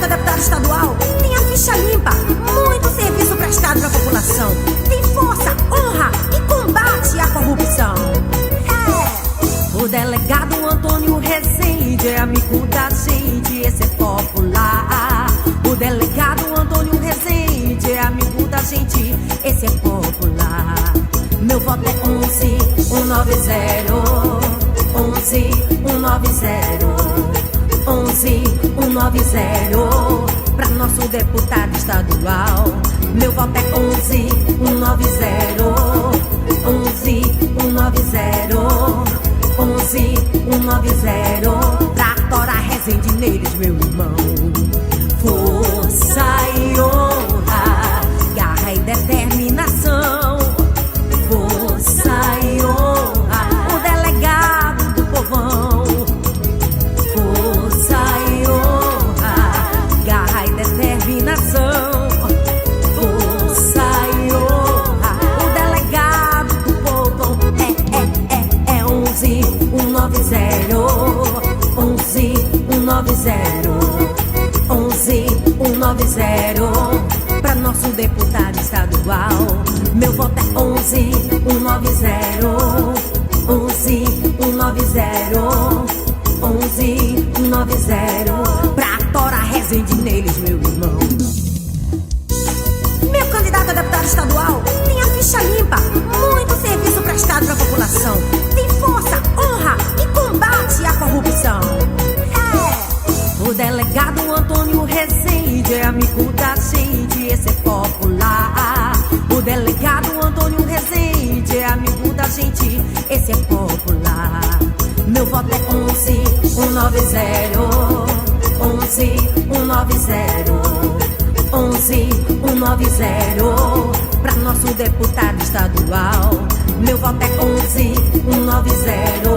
candidato a deputado estadual tem a ficha limpa, muito serviço prestado para a população, tem força, honra e combate à corrupção. O delegado Antônio Rezende é amigo da gente, esse é popular. O delegado Antônio Rezende é amigo da gente, esse é popular. Meu voto é 11190, 11190, 11190, pra nosso deputado estadual. Meu voto é 11190, 11190, 11190, pra torar Rezende neles, meu irmão. Força e honra, garra e determinação. Força e honra, o delegado do povão. Força e honra, garra e determinação. Força e honra, o delegado do povão. É 11190, 11190, 11190, pra nosso deputado estadual. Meu voto é 11190, 11190, 11190, pra torar Rezende neles, meu irmão. Meu candidato a deputado estadual tem a ficha limpa, muito serviço prestado para a população, tem força, honra e combate à corrupção. O delegado Antônio Rezende é amigo da gente, esse é popular. O delegado Antônio Rezende é amigo da gente, esse é popular. Meu voto é 11190, 11190, 11190, pra nosso deputado estadual. Meu voto é 11190,